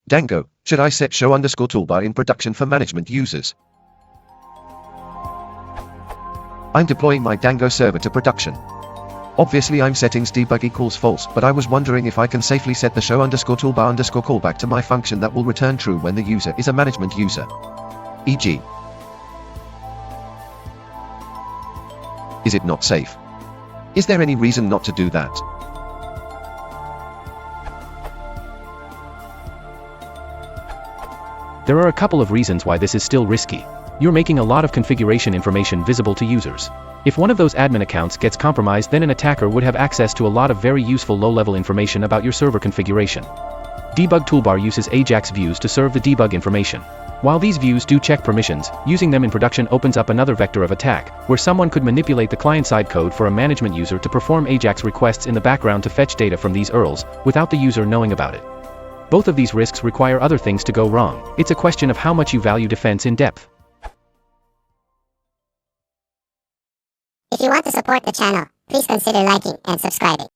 Django, should I set show_toolbar in production for management users? I'm deploying my Django server to production. Obviously I'm setting debug equals false, but I was wondering if I can safely set the show_toolbar_ callback to my function that will return true when the user is a management user. E.g. Is it not safe? Is there any reason not to do that? There are a couple of reasons why this is still risky. You're making a lot of configuration information visible to users. If one of those admin accounts gets compromised, then an attacker would have access to a lot of very useful low-level information about your server configuration. Debug toolbar uses AJAX views to serve the debug information. While these views do check permissions, using them in production opens up another vector of attack, where someone could manipulate the client-side code for a management user to perform AJAX requests in the background to fetch data from these URLs, without the user knowing about it. Both of these risks require other things to go wrong. It's a question of how much you value defense in depth. If you want to support the channel, please consider liking and subscribing.